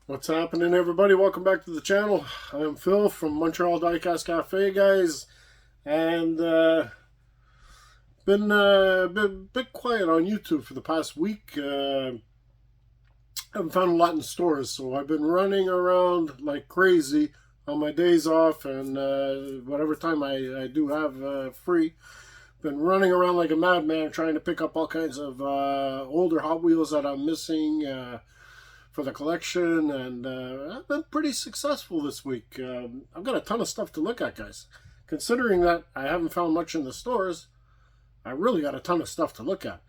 What's happening, everybody? Welcome back to the channel. I'm Phil from Montreal Diecast Cafe, guys, and been a bit quiet on YouTube for the past week. Haven't found a lot in stores, so I've been running around like crazy on my days off and whatever time I do have free. Been running around like a madman trying to pick up all kinds of older Hot Wheels that I'm missing for the collection, and I've been pretty successful this week. I've got a ton of stuff to look at, guys. Considering that I haven't found much in the stores, I really got a ton of stuff to look at.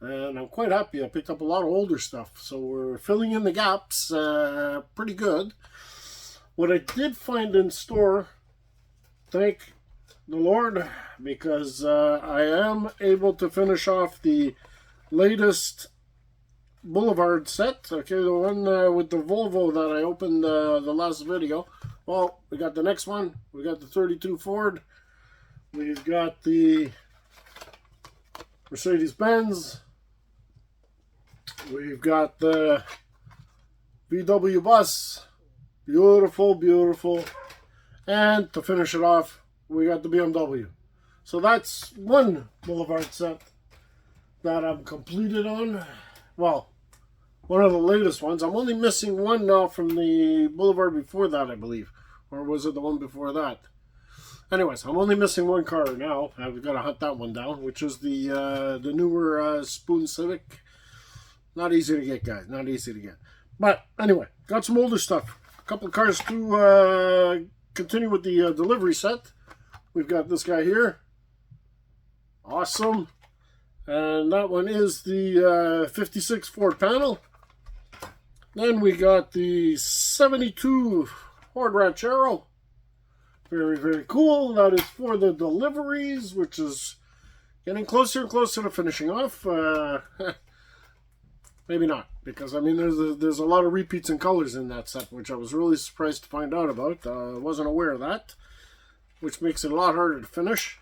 And I'm quite happy. I picked up a lot of older stuff, so we're filling in the gaps pretty good. What I did find in store, thank the Lord, because I am able to finish off the latest Boulevard set, okay, the one with the Volvo that I opened the last video. Well, we got the next one. We got the 32 Ford. We've got the Mercedes-Benz. We've got the VW bus. Beautiful, beautiful. And to finish it off, we got the BMW. So that's one Boulevard set that I'm completed on. Well, one of the latest ones. I'm only missing one now from the Boulevard before that, I believe. Or was it the one before that? Anyways, I'm only missing one car now. I've got to hunt that one down, which is the newer Spoon Civic. Not easy to get, guys. Not easy to get. But anyway, got some older stuff. A couple of cars to continue with the delivery set. We've got this guy here. Awesome. And that one is the 56 Ford panel. Then we got the 72 Ford Ranchero. Very, very cool. That is for the deliveries, which is getting closer and closer to finishing off. Maybe not, because I mean there's a lot of repeats and colors in that set, which I was really surprised to find out about. I wasn't aware of that, which makes it a lot harder to finish.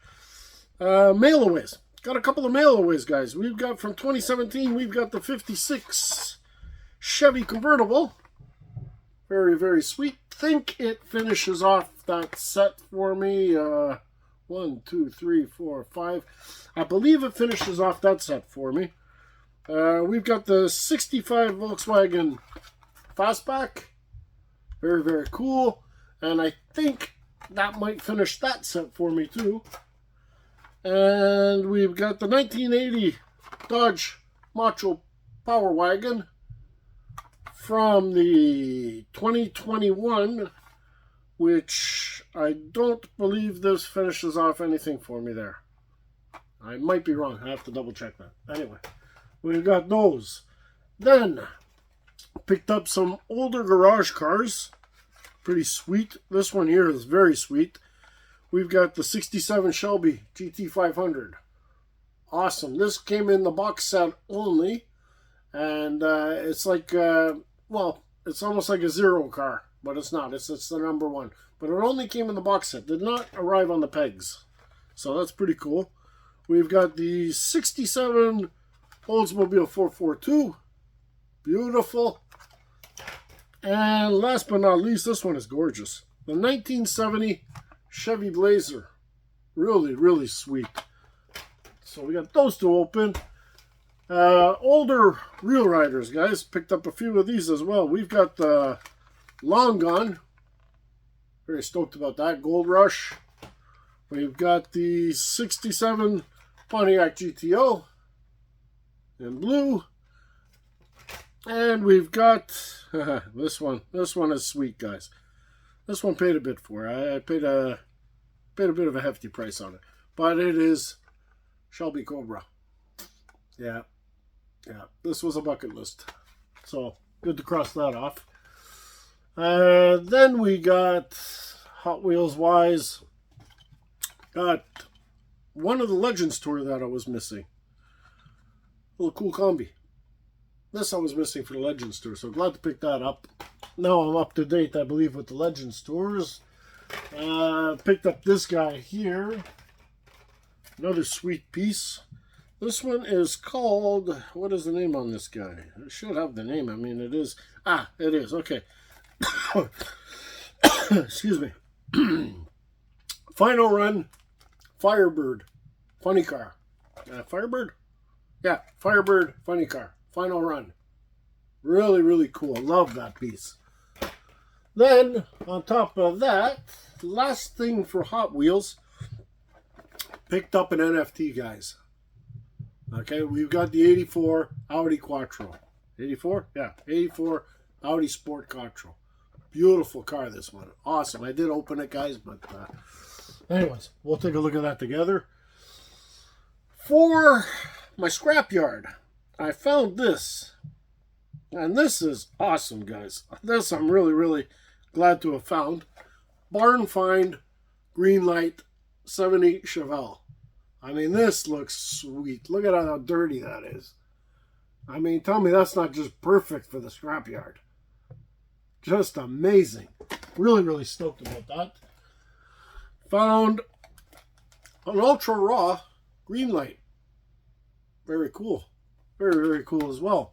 Mailaways. Got a couple of mailaways, guys. We've got from 2017, we've got the 56 Chevy convertible. Very, very sweet. Think it finishes off that set for me. 1, 2, 3, 4, 5. I believe it finishes off that set for me. We've got the 65 Volkswagen Fastback. Very, very cool. And I think that might finish that set for me too. And we've got the 1980 Dodge Macho Power Wagon from the 2021, which I don't believe this finishes off anything for me there. I might be wrong. I have to double check that. Anyway, we've got those. Then, picked up some older garage cars. Pretty sweet. This one here is very sweet. We've got the 67 Shelby GT500. Awesome. This came in the box set only. And it's like, well, it's almost like a zero car. But it's not. It's the number one. But it only came in the box set. Did not arrive on the pegs. So that's pretty cool. We've got the 67 Oldsmobile 442. Beautiful. And last but not least, this one is gorgeous. The 1970 Chevy Blazer. Really, really sweet. So we got those two open. Older Real Riders, guys. Picked up a few of these as well. We've got the Long Gone. Very stoked about that. Gold Rush. We've got the 67 Pontiac GTO in blue. And we've got this one. This one is sweet, guys. This one paid a bit for. I paid a bit of a hefty price on it. But it is Shelby Cobra. Yeah. Yeah. This was a bucket list. So, good to cross that off. Then we got, Hot Wheels wise, got one of the Legends Tour that I was missing. A little cool combi. This I was missing for the Legends Tour, so glad to pick that up. Now I'm up to date, I believe, with the Legends Tours. Picked up this guy here. Another sweet piece. This one is called, what is the name on this guy? It should have the name. I mean, it is. Ah, it is. Okay. Excuse me. Final Run Firebird funny car. Firebird? Yeah, Firebird funny car. Final Run. Really, really cool. Love that piece. Then, on top of that, last thing for Hot Wheels, picked up an NFT, guys. Okay, we've got the 84 Audi Quattro. 84? Yeah, 84 Audi Sport Quattro. Beautiful car, this one. Awesome. I did open it, guys, but anyways, we'll take a look at that together. For my scrapyard, I found this. And this is awesome, guys. This I'm really, really glad to have found. Barn Find Green Light 78 Chevelle. I mean, this looks sweet. Look at how dirty that is. I mean, tell me that's not just perfect for the scrapyard. Just amazing. Really, really stoked about that. Found an Ultra Raw Green Light. Very cool. Very, very cool as well.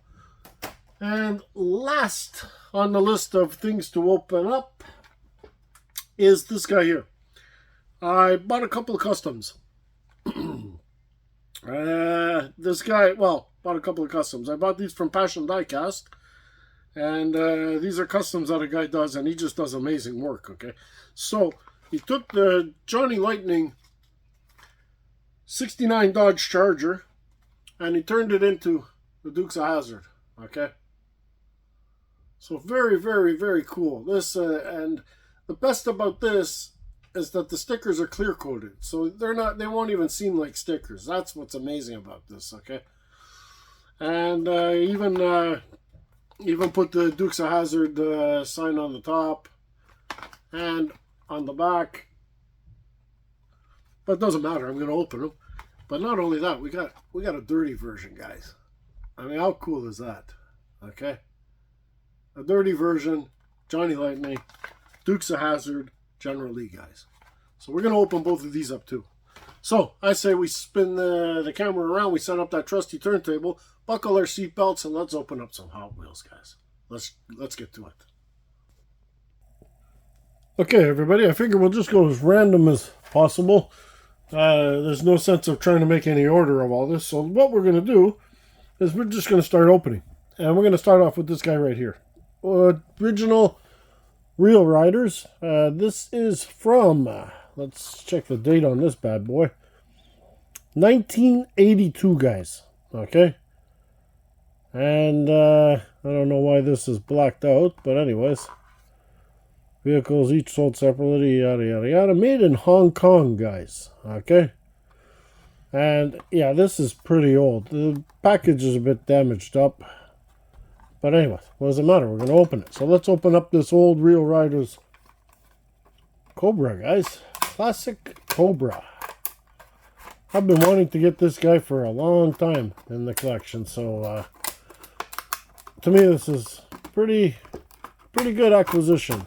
And last on the list of things to open up is this guy here. I bought a couple of customs. This guy, well, bought a couple of customs. I bought these from Passion Diecast. And these are customs that a guy does, and he just does amazing work, okay? So, he took the Johnny Lightning 69 Dodge Charger, and he turned it into the Dukes of Hazzard, okay? So, very, very, very cool. This, and the best about this is that the stickers are clear coated. So, they won't even seem like stickers. That's what's amazing about this, okay? And even put the Dukes of Hazzard sign on the top and on the back. But it doesn't matter. I'm going to open them. But not only that, we got a dirty version, guys. I mean, how cool is that? Okay, a dirty version, Johnny Lightning, Dukes of Hazzard, General Lee, guys. So we're going to open both of these up too. So I say we spin the camera around. We set up that trusty turntable. Buckle our seatbelts and let's open up some Hot Wheels, guys. Let's get to it. Okay, everybody, I figure we'll just go as random as possible. There's no sense of trying to make any order of all this. So what we're going to do is we're just going to start opening. And we're going to start off with this guy right here. Original Real Riders. This is from, let's check the date on this bad boy. 1982, guys. Okay. And I don't know why this is blacked out, but anyways. Vehicles each sold separately, yada, yada, yada. Made in Hong Kong, guys. Okay. And yeah, this is pretty old. The package is a bit damaged up. But anyways, what does it matter? We're going to open it. So let's open up this old Real Riders Cobra, guys. Classic Cobra. I've been wanting to get this guy for a long time in the collection. So to me, this is pretty good acquisition.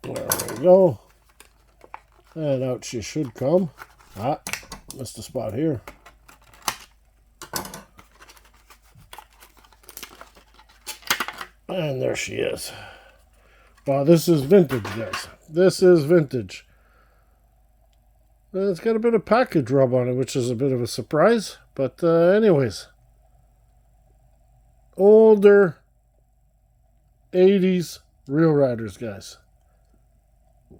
There we go. And out she should come. Ah, missed a spot here. And there she is. Wow, this is vintage, guys. This is vintage. It's got a bit of package rub on it, which is a bit of a surprise. But anyways. Older 80s Real Riders, guys.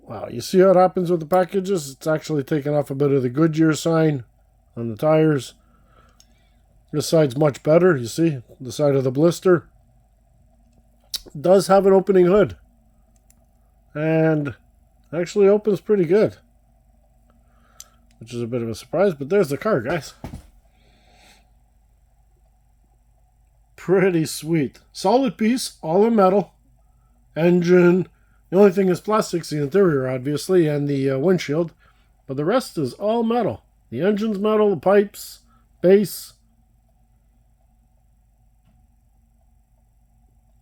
Wow, you see how it happens with the packages? It's actually taken off a bit of the Goodyear sign on the tires. This side's much better, you see? The side of the blister. It does have an opening hood. And actually opens pretty good. Which is a bit of a surprise, but there's the car, guys. Pretty sweet. Solid piece, all in metal. Engine. The only thing is plastic is the interior, obviously, and the windshield. But the rest is all metal. The engine's metal, the pipes, base.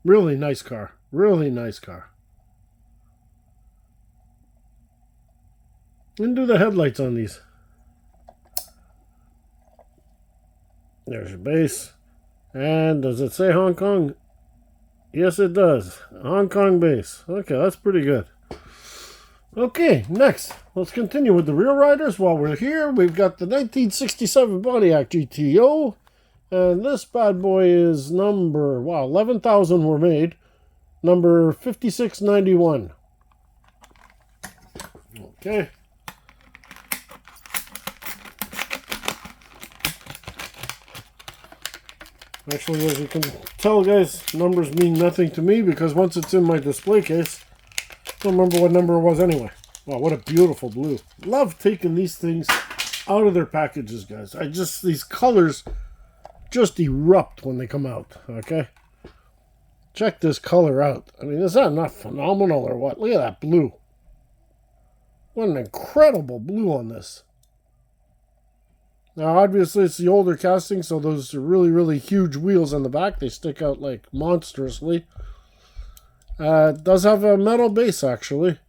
Really nice car. Really nice car. And do the headlights on these. There's your base. And does it say Hong Kong? Yes, it does. Hong Kong base. Okay, that's pretty good. Okay, next, let's continue with the real riders. While we're here, we've got the 1967 Pontiac GTO. And this bad boy is number, 11,000 were made. Number 5691. Okay. Actually, as you can tell, guys, numbers mean nothing to me because once it's in my display case, I don't remember what number it was anyway. Wow, what a beautiful blue. Love taking these things out of their packages, guys. These colors just erupt when they come out, okay? Check this color out. I mean, is that not phenomenal or what? Look at that blue. What an incredible blue on this. Now, obviously, it's the older casting, so those are really, really huge wheels on the back. They stick out, like, monstrously. It does have a metal base, actually.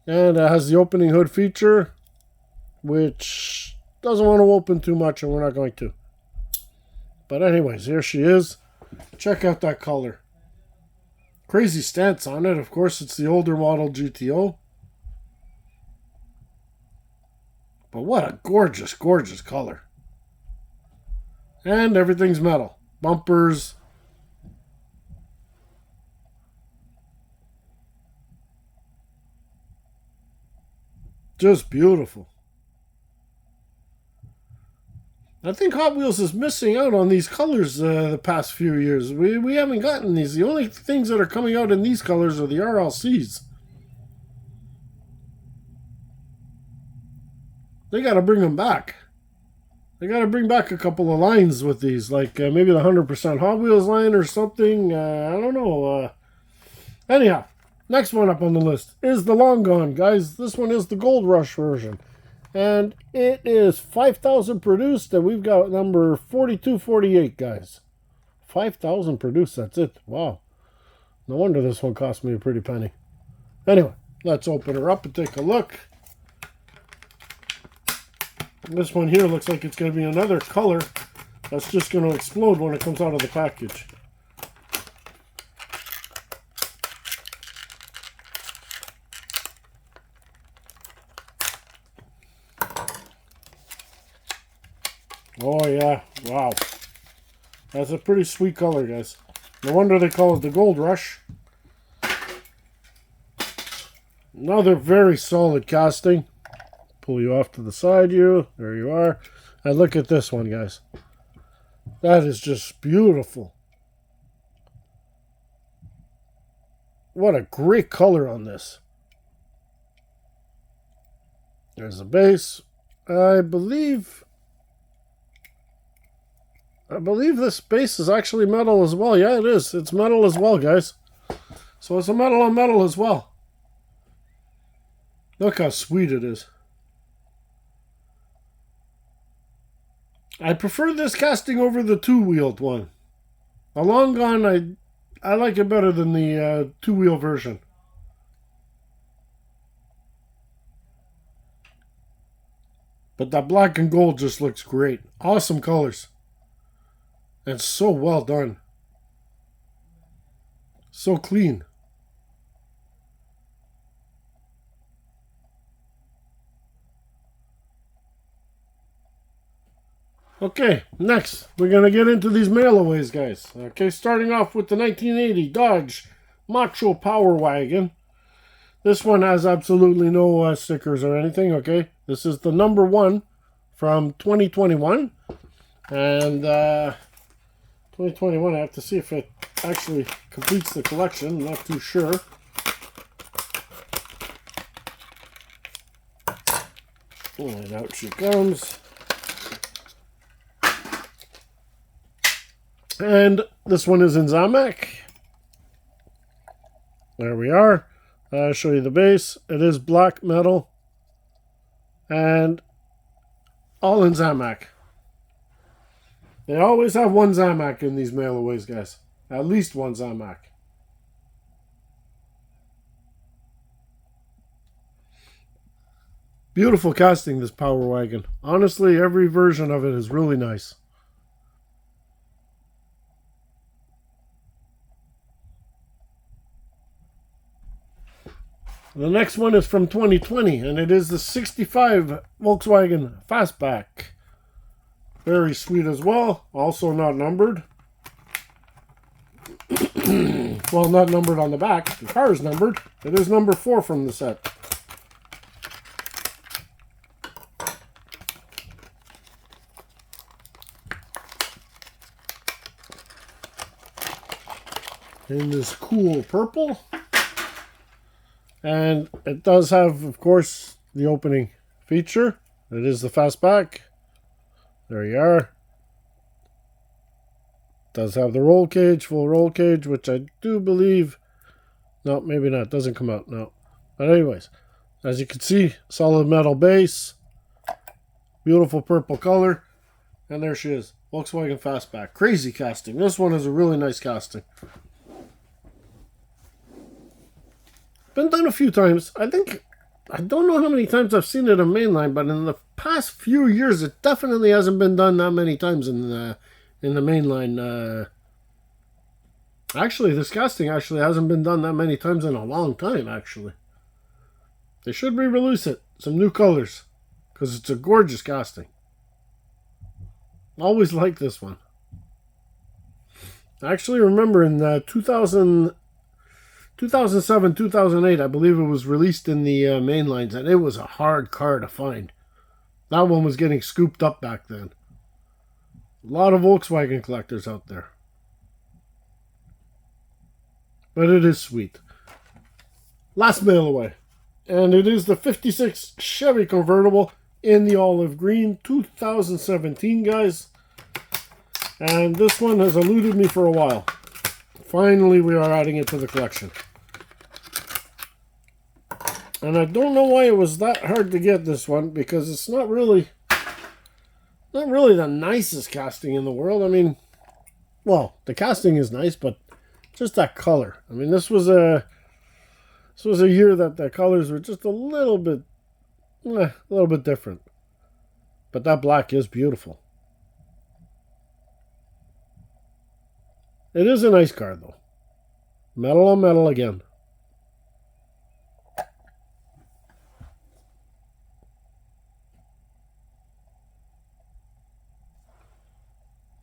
And it has the opening hood feature, which doesn't want to open too much, and we're not going to. But anyways, here she is. Check out that color. Crazy stance on it. Of course, it's the older model GTO. But what a gorgeous, gorgeous color. And everything's metal. Bumpers. Just beautiful. I think Hot Wheels is missing out on these colors the past few years. We haven't gotten these. The only things that are coming out in these colors are the RLCs. They got to bring them back. They got to bring back a couple of lines with these, like maybe the 100% Hot Wheels line or something. I don't know. Anyhow, next one up on the list is the Long Gone, guys. This one is the Gold Rush version. And it is 5,000 produced, and we've got number 4248, guys. 5,000 produced, that's it. Wow. No wonder this one cost me a pretty penny. Anyway, let's open her up and take a look. This one here looks like it's going to be another color that's just going to explode when it comes out of the package. Oh yeah, wow. That's a pretty sweet color, guys. No wonder they call it the Gold Rush. Another very solid casting. Pull you off to the side, you. There you are. And look at this one, guys. That is just beautiful. What a great color on this. There's the base. I believe this base is actually metal as well. Yeah, it is. It's metal as well, guys. So it's a metal on metal as well. Look how sweet it is. I prefer this casting over the two-wheeled one. The Long Gone, I like it better than the two-wheel version. But that black and gold just looks great. Awesome colors. And so well done. So clean. Okay, next, we're going to get into these mailaways, guys. Okay, starting off with the 1980 Dodge Macho Power Wagon. This one has absolutely no stickers or anything, okay? This is the number 1 from 2021. And 2021, I have to see if it actually completes the collection. I'm not too sure. And out she comes. And this one is in Zamak. There we are. I'll show you the base. It is black metal. And all in Zamak. They always have one Zamak in these mailaways, guys. At least one Zamak. Beautiful casting, this Power Wagon. Honestly, every version of it is really nice. The next one is from 2020, and it is the 65 Volkswagen Fastback. Very sweet as well. Also not numbered. Well, not numbered on the back. The car is numbered. It is number 4 from the set. In this cool purple. And it does have, of course, the opening feature. It is the Fastback. There you are. It does have the roll cage, full roll cage, which I do believe... No, maybe not. Doesn't come out, no. But anyways, as you can see, solid metal base. Beautiful purple color. And there she is. Volkswagen Fastback. Crazy casting. This one is a really nice casting. Been done a few times. I don't know how many times I've seen it on mainline, but in the past few years, it definitely hasn't been done that many times in the mainline. Actually, this casting actually hasn't been done that many times in a long time, actually. They should re-release it. Some new colors. Because it's a gorgeous casting. Always liked this one. I actually remember in 2007, 2008, I believe it was released in the mainlines, and it was a hard car to find. That one was getting scooped up back then. A lot of Volkswagen collectors out there. But it is sweet. Last mail away. And it is the 56 Chevy convertible in the olive green, 2017, guys. And this one has eluded me for a while. Finally, we are adding it to the collection. And I don't know why it was that hard to get this one, because it's not really the nicest casting in the world. I mean, well, the casting is nice, but just that color. I mean, this was a year that the colors were just a little bit different. But that black is beautiful. It is a nice car, though. Metal on metal again.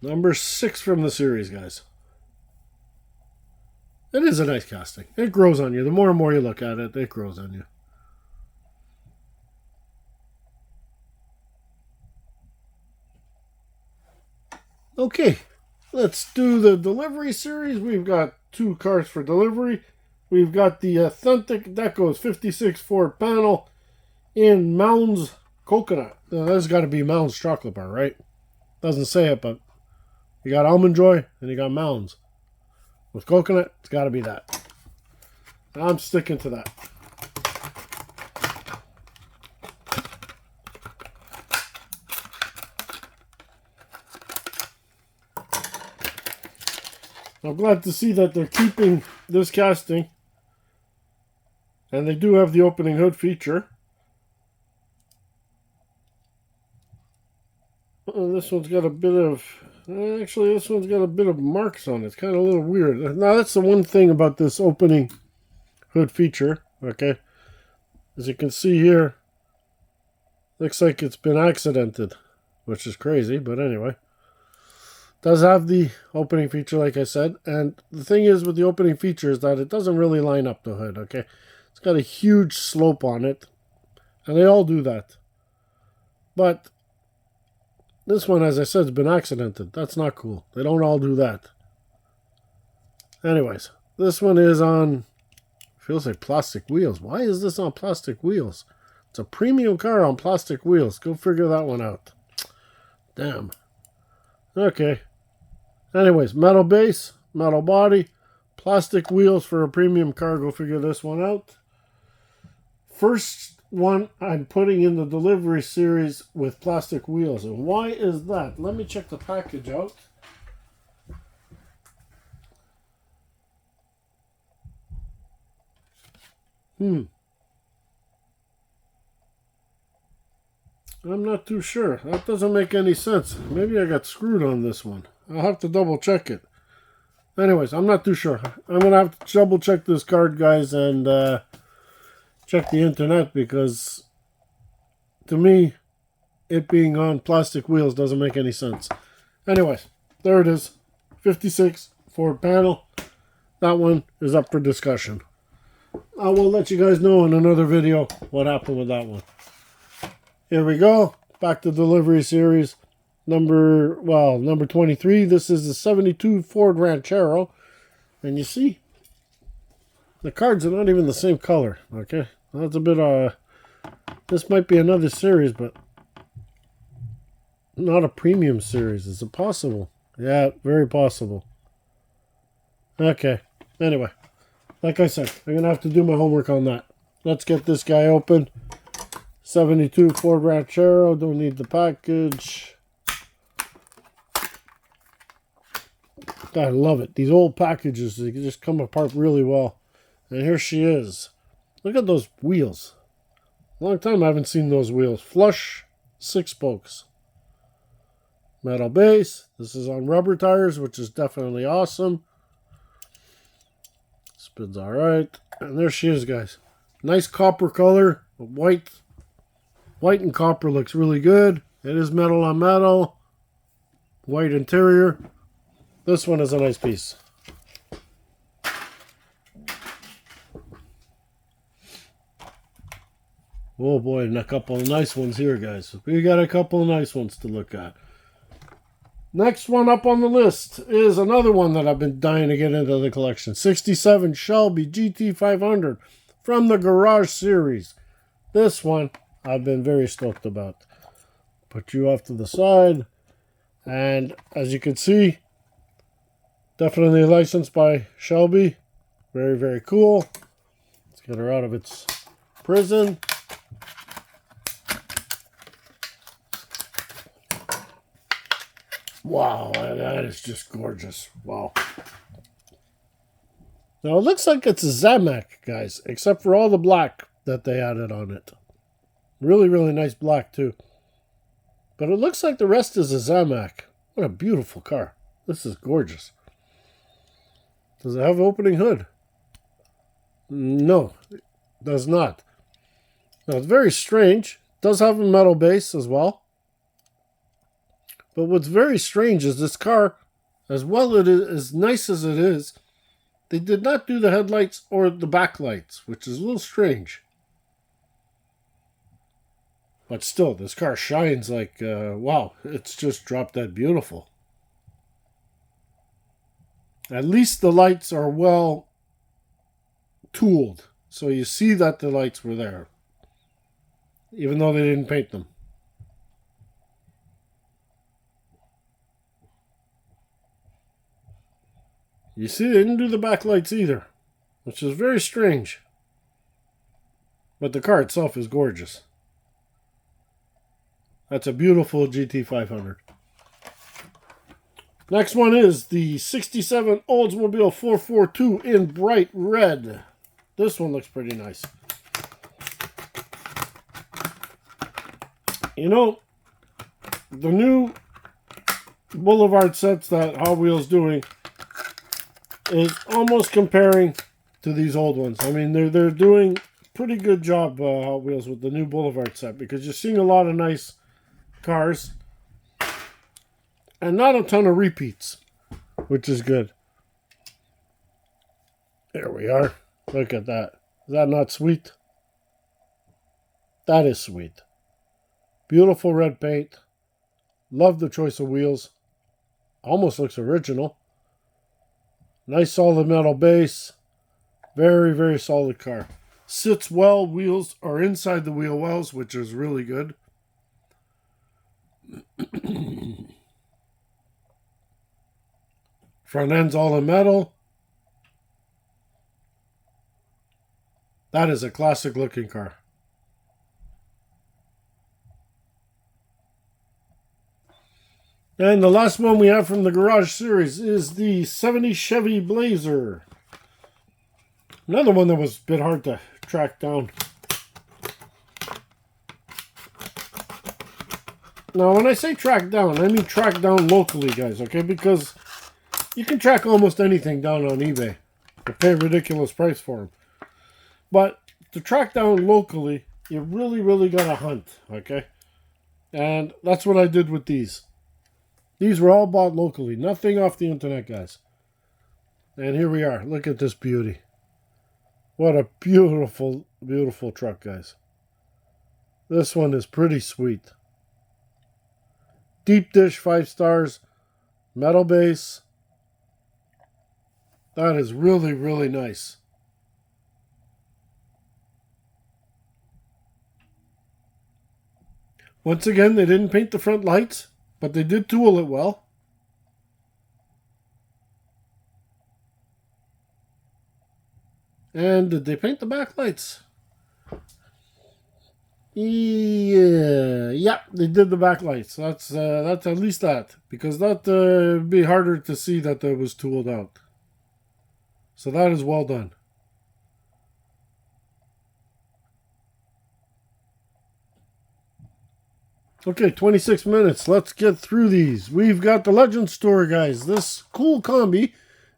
Number 6 from the series, guys. It is a nice casting. It grows on you. The more and more you look at it, it grows on you. Okay, let's do the delivery series. We've got 2 cars for delivery. We've got the authentic Decos 56 Ford panel in Mounds Coconut. Now, that's got to be Mounds chocolate bar, right? Doesn't say it, but you got Almond Joy and you got Mounds. With coconut, it's got to be that. I'm sticking to that. I'm glad to see that they're keeping this casting. And they do have the opening hood feature. This one's got a bit of... Actually, this one's got a bit of marks on it. It's kind of a little weird. Now, that's the one thing about this opening hood feature. Okay. As you can see here, looks like it's been accidented, which is crazy, but anyway. Does have the opening feature, like I said. And the thing is with the opening feature is that it doesn't really line up the hood, okay? It's got a huge slope on it. And they all do that. But this one, as I said, has been accidented. That's not cool. They don't all do that. Anyways, this one is on, feels like plastic wheels. Why is this on plastic wheels? It's a premium car on plastic wheels. Go figure that one out. Damn. Okay. Anyways, metal base, metal body, plastic wheels for a premium car. Go figure this one out. First one I'm putting in the delivery series with plastic wheels. And why is that? Let me check the package out. I'm not too sure. That doesn't make any sense. Maybe I got screwed on this one. I'll have to double check it. Anyways, I'm not too sure. I'm going to have to double check this card, guys, and check the internet, because to me, it being on plastic wheels doesn't make any sense. Anyways, there it is. 56 Ford panel. That one is up for discussion. I will let you guys know in another video what happened with that one. Here we go. Back to delivery series. Number 23. This is the 72 Ford Ranchero. And you see, the cards are not even the same color. Okay. That's a bit, this might be another series, but not a premium series. Is it possible? Yeah, very possible. Okay. Anyway, like I said, I'm going to have to do my homework on that. Let's get this guy open. 72 Ford Ranchero. Don't need the package. I love it. These old packages, they just come apart really well. And here she is. Look at those wheels. Long time I haven't seen those wheels. Flush 6 spokes. Metal base. This is on rubber tires, which is definitely awesome. Spins alright. And there she is, guys. Nice copper color. White and copper looks really good. It is metal on metal. White interior. This one is a nice piece. Oh boy, and a couple of nice ones here, guys. We got a couple of nice ones to look at. Next one up on the list is another one that I've been dying to get into the collection. 67 Shelby GT500 from the Garage Series. This one I've been very stoked about. Put you off to the side. And as you can see, definitely licensed by Shelby. Very, very cool. Let's get her out of its prison. Wow, that is just gorgeous. Wow. Now, it looks like it's a Zamak, guys, except for all the black that they added on it. Really, really nice black, too. But it looks like the rest is a Zamak. What a beautiful car. This is gorgeous. Does it have an opening hood? No, it does not. Now, it's very strange. It does have a metal base as well. But what's very strange is this car, as well it is, as nice as it is, they did not do the headlights or the backlights, which is a little strange. But still, this car shines like, wow, it's just drop dead beautiful. At least the lights are well tooled, so you see that the lights were there, even though they didn't paint them. You see, they didn't do the backlights either, which is very strange. But the car itself is gorgeous. That's a beautiful GT500. Next one is the 67 Oldsmobile 442 in bright red. This one looks pretty nice. You know, the new Boulevard sets that Hot Wheels doing is almost comparing to these old ones. I mean, they're doing a pretty good job, Hot Wheels, with the new Boulevard set, because you're seeing a lot of nice cars and not a ton of repeats, which is good. There we are. Look at that. Is that not sweet? That is sweet. Beautiful red paint. Love the choice of wheels. Almost looks original. Nice solid metal base. Very, very solid car. Sits well. Wheels are inside the wheel wells, which is really good. Front end's all in metal. That is a classic looking car. And the last one we have from the Garage Series is the 70 Chevy Blazer. Another one that was a bit hard to track down. Now, when I say track down, I mean track down locally, guys, okay? Because you can track almost anything down on eBay. You pay a ridiculous price for them. But to track down locally, you really, really gotta hunt, okay? And that's what I did with these. These were all bought locally. Nothing off the internet, guys. And here we are. Look at this beauty. What a beautiful, beautiful truck, guys. This one is pretty sweet. Deep dish, 5 stars. Metal base. That is really, really nice. Once again, they didn't paint the front lights, but they did tool it well. And did they paint the back lights? Yeah, they did the back lights. That's at least that, because that would be harder to see that it was tooled out. So that is well done. Okay, 26 minutes. Let's get through these. We've got the Legend Store, guys. This cool combi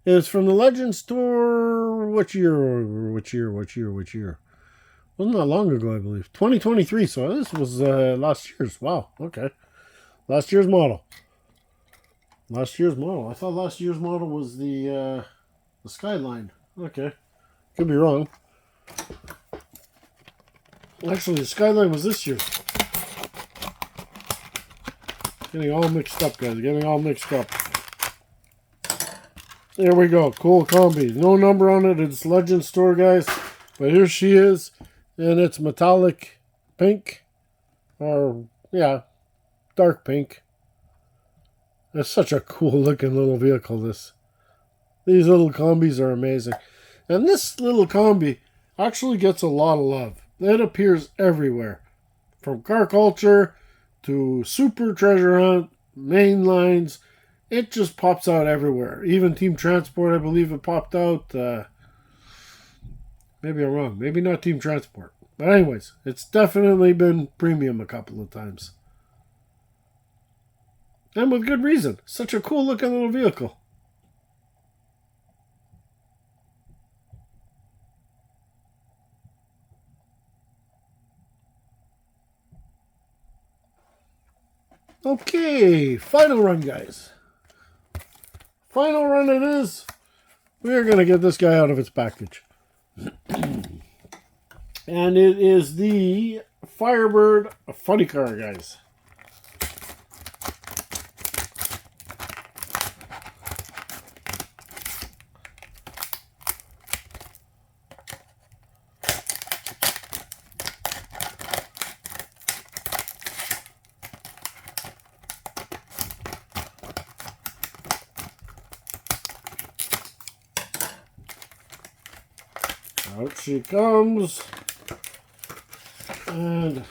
is from the Legend Store. Which year? Wasn't that long ago, I believe. 2023, so this was last year's. Wow, okay. Last year's model. Last year's model. I thought last year's model was the Skyline. Okay. Could be wrong. Actually, the Skyline was this year. Getting all mixed up, guys. Getting all mixed up. There we go. Cool combi. No number on it. It's Legend Store, guys. But here she is. And it's metallic pink. Or, yeah, dark pink. It's such a cool looking little vehicle, this. These little combis are amazing. And this little combi actually gets a lot of love. It appears everywhere. From car culture to super treasure hunt, main lines. It just pops out everywhere. Even Team Transport, I believe it popped out. Maybe I'm wrong. Maybe not Team Transport. But anyways, it's definitely been premium a couple of times. And with good reason. Such a cool looking little vehicle. Okay, final run, guys. Final run it is. We're going to get this guy out of its package. And it is the Firebird funny car, guys. Out she comes. And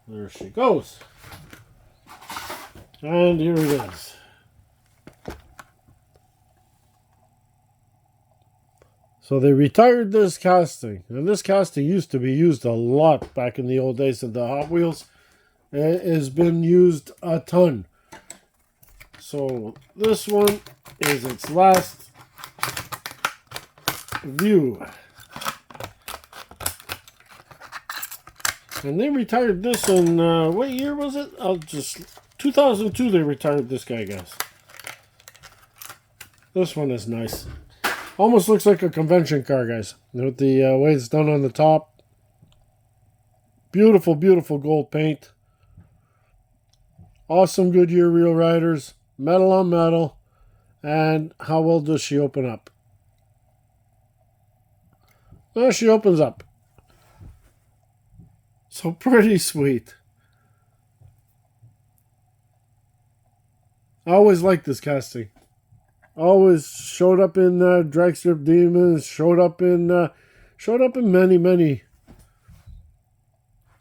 there she goes. And here it is. So they retired this casting. And this casting used to be used a lot back in the old days of the Hot Wheels. It has been used a ton. So this one is its last view. And they retired this in, what year was it? 2002 they retired this guy, guys. This one is nice. Almost looks like a convention car, guys. With the way it's done on the top. Beautiful, beautiful gold paint. Awesome Goodyear wheel riders. Metal on metal. And how well does she open up? Well, she opens up. So pretty sweet. I always liked this casting. Always showed up in Drag Strip Demons. Showed up in many, many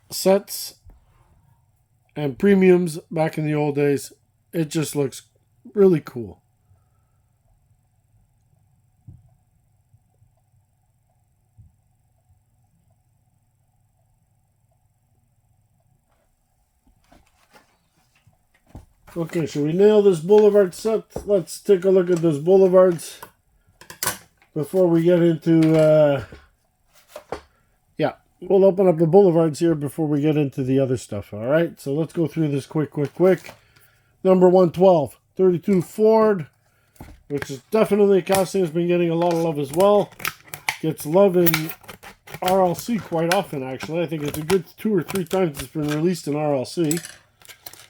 sets and premiums back in the old days. It just looks really cool. Okay, should we nail this Boulevard set? Let's take a look at those Boulevards before we get into... yeah, we'll open up the Boulevards here before we get into the other stuff, alright? So let's go through this quick. Number 112, 32 Ford, which is definitely a casting that's been getting a lot of love as well. Gets love in RLC quite often, actually. I think it's a good 2 or 3 times it's been released in RLC.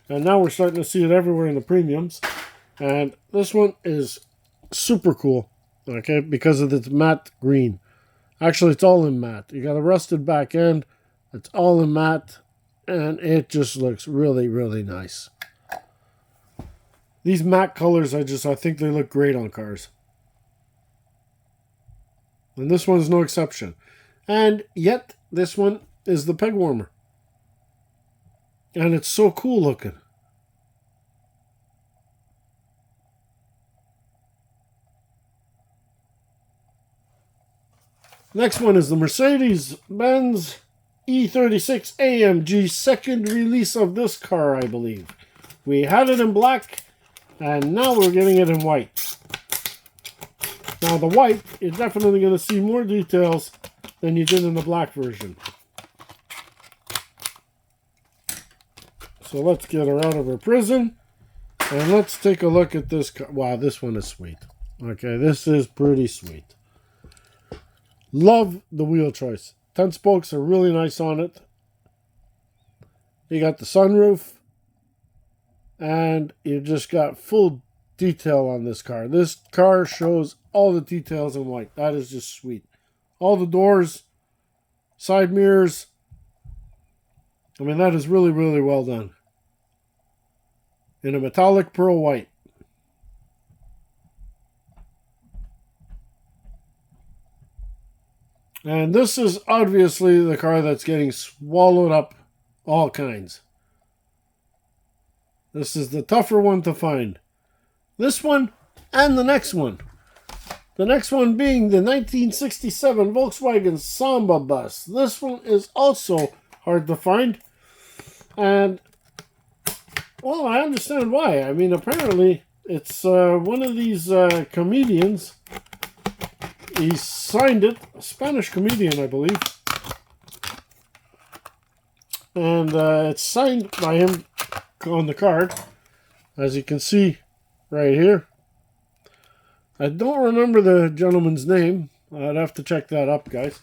And now we're starting to see it everywhere in the premiums. And this one is super cool, okay, because of its matte green. Actually, it's all in matte. You got a rusted back end. It's all in matte. And it just looks really, really nice. These matte colors, I think they look great on cars. And this one's no exception. And yet, this one is the peg warmer. And it's so cool looking. Next one is the Mercedes-Benz E36 AMG, second release of this car, I believe. We had it in black, and now we're getting it in white. Now the white, you're definitely going to see more details than you did in the black version. So let's get her out of her prison. And let's take a look at this car. Wow, this one is sweet. Okay, this is pretty sweet. Love the wheel choice. 10 spokes are really nice on it. You got the sunroof. And you just got full detail on this car. This car shows all the details in white. That is just sweet. All the doors, side mirrors. I mean, that is really, really well done. In a metallic pearl white. And this is obviously the car that's getting swallowed up all kinds. This is the tougher one to find. This one and the next one. The next one being the 1967 Volkswagen Samba bus. This one is also hard to find. And, well, I understand why. I mean, apparently, it's one of these comedians. He signed it. A Spanish comedian, I believe. And it's signed by him on the card, as you can see right here. I don't remember the gentleman's name. I'd have to check that up, guys.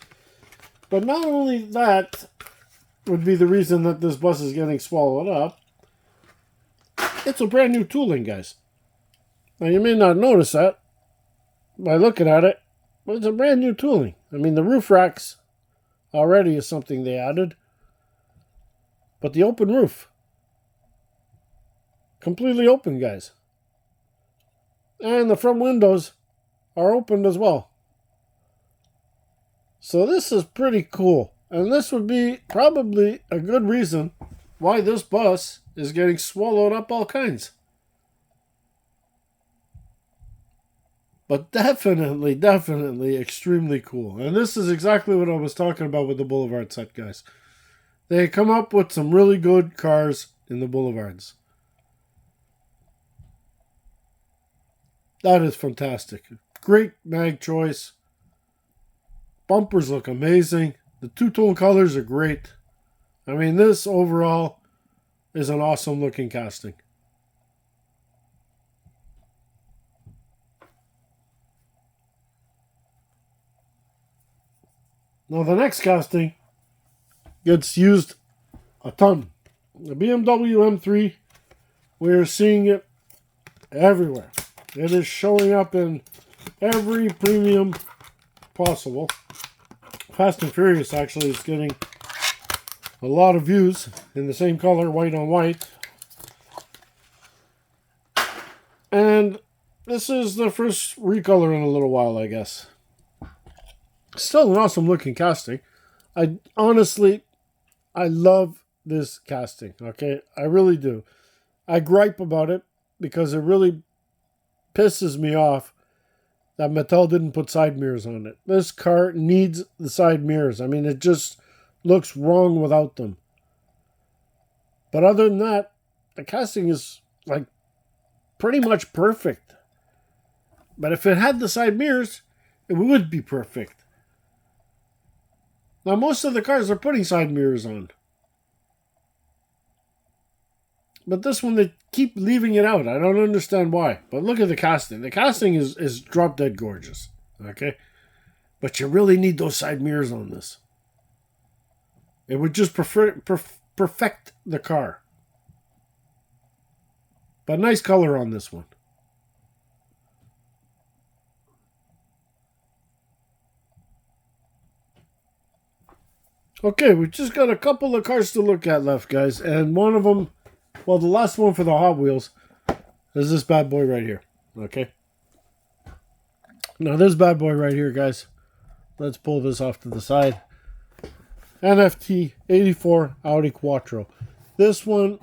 But not only that would be the reason that this bus is getting swallowed up, it's a brand new tooling, guys. Now, you may not notice that by looking at it, but it's a brand new tooling. I mean, the roof racks already is something they added. But the open roof, completely open, guys. And the front windows are opened as well. So this is pretty cool. And this would be probably a good reason why this bus is getting swallowed up all kinds. But definitely extremely cool. And this is exactly what I was talking about with the Boulevard set, guys. They come up with some really good cars in the Boulevards. That is fantastic. Great mag choice. Bumpers look amazing. The two-tone colors are great. I mean, this overall is an awesome looking casting. Now the next casting gets used a ton. The BMW M3, we're seeing it everywhere. It is showing up in every premium possible. Fast and Furious actually is getting a lot of views in the same color, white on white. And this is the first recolor in a little while, I guess. Still an awesome looking casting. I love this casting, okay? I really do. I gripe about it because it really pisses me off that Mattel didn't put side mirrors on it. This car needs the side mirrors. I mean, it just looks wrong without them. But other than that, the casting is like pretty much perfect. But if it had the side mirrors, it would be perfect. Now, most of the cars are putting side mirrors on. But this one, they keep leaving it out. I don't understand why. But look at the casting. The casting is drop dead gorgeous. Okay? But you really need those side mirrors on this. It would just perfect the car. But nice color on this one. Okay, we just got a couple of cars to look at left, guys. And one of them, well, the last one for the Hot Wheels is this bad boy right here. Okay. Now, this bad boy right here, guys. Let's pull this off to the side. NFT 84 Audi Quattro. This one,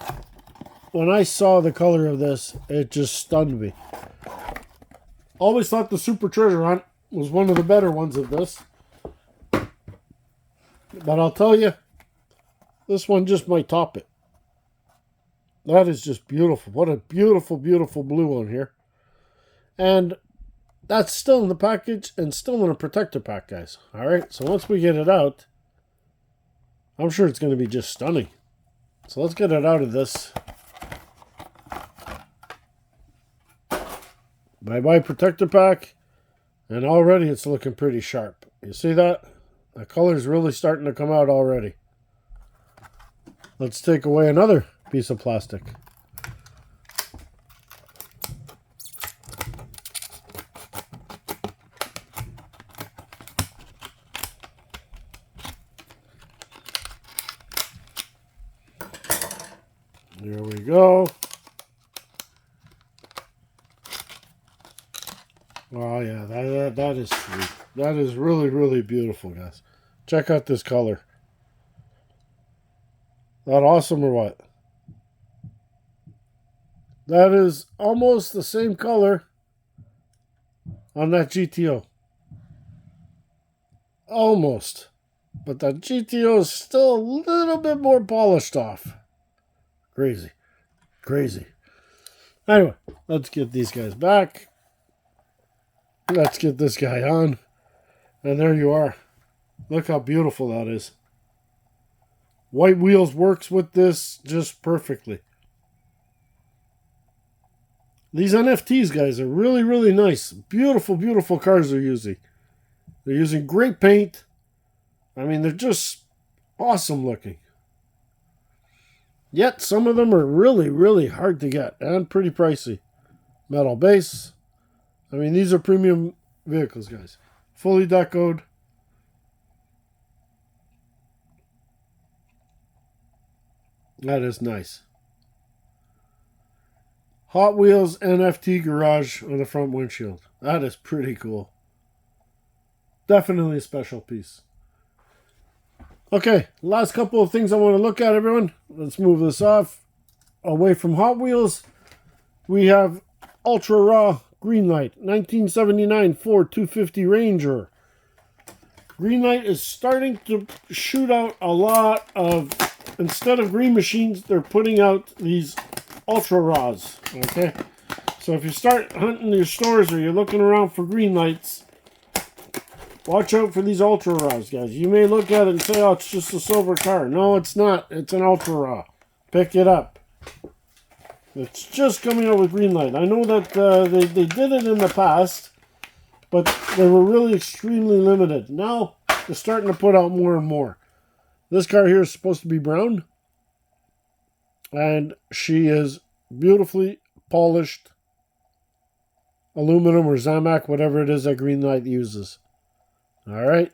when I saw the color of this, it just stunned me. Always thought the Super Treasure Hunt was one of the better ones of this. But I'll tell you, this one just might top it. That is just beautiful. What a beautiful, beautiful blue on here. And that's still in the package and still in a protector pack, guys. Alright, so once we get it out, I'm sure it's going to be just stunning. So let's get it out of this. Bye-bye protector pack. And already it's looking pretty sharp. You see that? The color's really starting to come out already. Let's take away another piece of plastic. There we go. Oh yeah, that is sweet. That is really, really beautiful, guys. Check out this color. That awesome or what? That is almost the same color on that GTO. Almost. But that GTO is still a little bit more polished off. Crazy. Crazy. Anyway, let's get these guys back. Let's get this guy on. And there you are. Look how beautiful that is. White wheels works with this just perfectly. These NFTs, guys, are really, really nice. Beautiful, beautiful cars they're using. They're using great paint. I mean, they're just awesome looking. Yet, some of them are really, really hard to get and pretty pricey. Metal base. I mean, these are premium vehicles, guys. Fully decoed. That is nice. Hot Wheels NFT garage on the front windshield. That is pretty cool. Definitely a special piece. Okay, last couple of things I want to look at, everyone. Let's move this off. Away from Hot Wheels, we have Ultra Raw Greenlight 1979 Ford 250 Ranger. Greenlight is starting to shoot out a lot of, instead of green machines, they're putting out these Ultra Raws. Okay, so if you start hunting your stores or you're looking around for green lights, watch out for these Ultra Raws, guys. You may look at it and say, oh, it's just a silver car. No, it's not. It's an Ultra Raw. Pick it up. It's just coming out with green light. I know that they did it in the past, but they were really extremely limited. Now, they're starting to put out more and more. This car here is supposed to be brown. And she is beautifully polished aluminum or Zamac, whatever it is that Greenlight uses. Alright.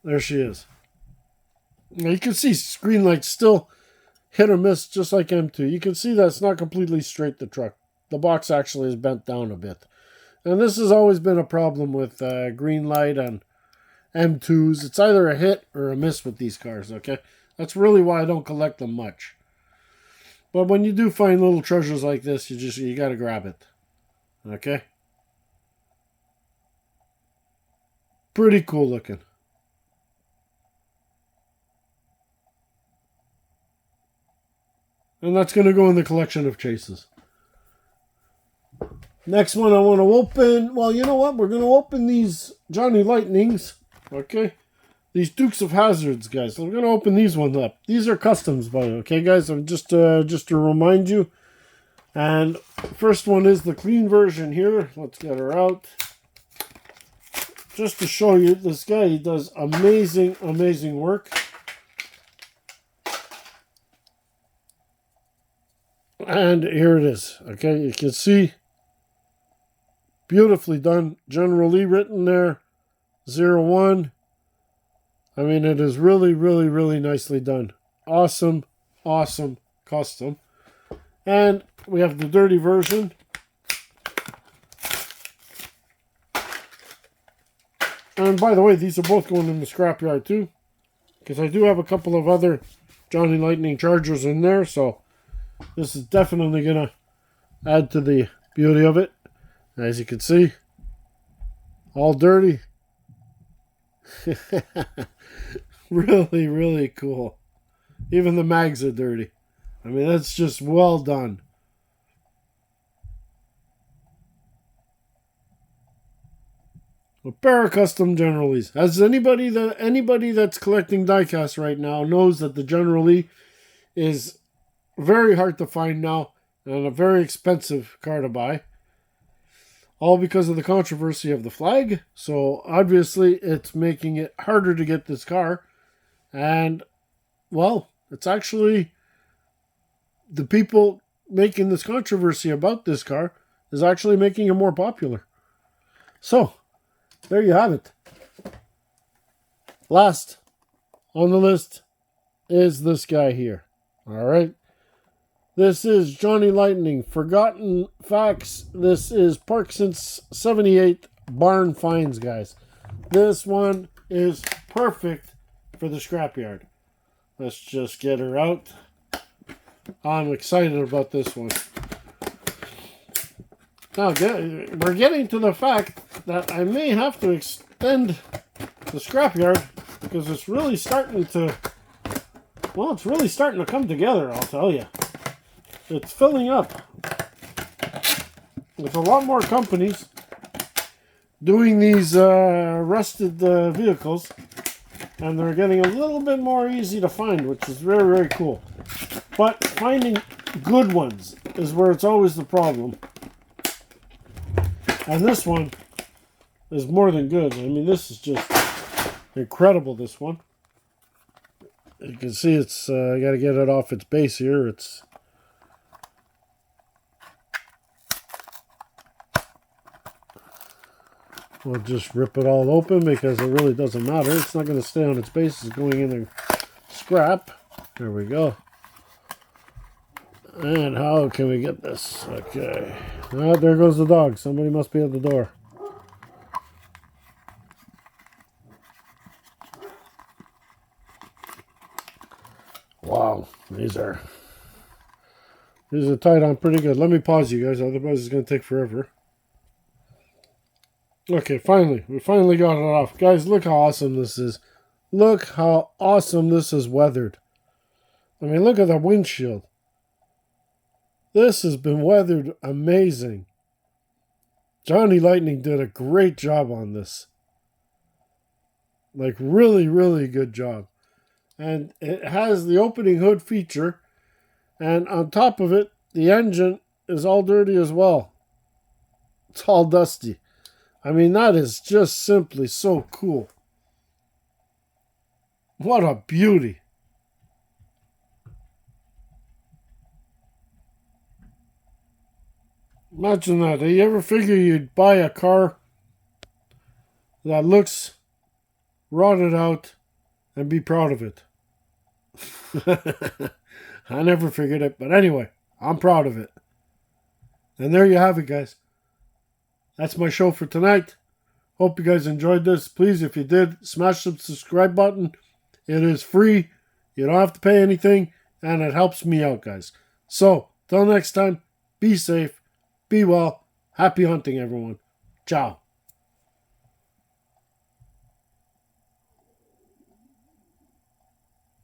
There she is. Now you can see Greenlight's still hit or miss just like M2. You can see that it's not completely straight, the truck. The box actually is bent down a bit. And this has always been a problem with Greenlight and M2s. It's either a hit or a miss with these cars, okay? That's really why I don't collect them much. But when you do find little treasures like this, you got to grab it. Okay? Pretty cool looking. And that's going to go in the collection of chases. Next one I want to open. Well, you know what? We're going to open these Johnny Lightnings. Okay. These Dukes of Hazzards, guys. So we're going to open these ones up. These are customs, by the way. Okay, guys? I'm just to remind you. And first one is the clean version here. Let's get her out. Just to show you, this guy, he does amazing, amazing work. And here it is. Okay, you can see. Beautifully done. General Lee written there. 01. I mean, it is really, really, really nicely done. Awesome, awesome custom. And we have the dirty version. And by the way, these are both going in the scrapyard too. Because I do have a couple of other Johnny Lightning Chargers in there. So this is definitely going to add to the beauty of it. As you can see, all dirty. Really, really cool. Even the mags are dirty. I mean, that's just well done. A pair of custom General Lees. As anybody that's collecting diecast right now knows that the General Lee is very hard to find now and a very expensive car to buy. All because of the controversy of the flag. So obviously it's making it harder to get this car. And, well, it's actually the people making this controversy about this car is actually making it more popular. So, there you have it. Last on the list is this guy here. All right. This is Johnny Lightning, Forgotten Facts. This is Park Since 78 Barn Finds, guys. This one is perfect for the scrapyard. Let's just get her out. I'm excited about this one. Now, we're getting to the fact that I may have to extend the scrapyard because it's really starting to, well, it's really starting to come together, I'll tell you. It's filling up. With a lot more companies doing these rusted vehicles, and they're getting a little bit more easy to find, which is very, very cool. But finding good ones is where it's always the problem. And this one is more than good. I mean, this is just incredible, this one. You can see it's, I got to get it off its base here. It's, we'll just rip it all open because it really doesn't matter. It's not going to stay on its base. It's going in the scrap. There we go. And how can we get this? Okay. Ah, there goes the dog. Somebody must be at the door. Wow. These are tied on pretty good. Let me pause you guys. Otherwise it's going to take forever. Okay, finally. We finally got it off. Guys, look how awesome this is. Look how awesome this is weathered. I mean, look at the windshield. This has been weathered amazing. Johnny Lightning did a great job on this. Like, really, really good job. And it has the opening hood feature. And on top of it, the engine is all dirty as well. It's all dusty. I mean, that is just simply so cool. What a beauty. Imagine that. Do you ever figure you'd buy a car that looks rotted out and be proud of it? I never figured it, but anyway, I'm proud of it. And there you have it, guys. That's my show for tonight. Hope you guys enjoyed this. Please, if you did, smash the subscribe button. It is free. You don't have to pay anything, and it helps me out, guys. So, till next time, be safe. Be well. Happy hunting, everyone. Ciao.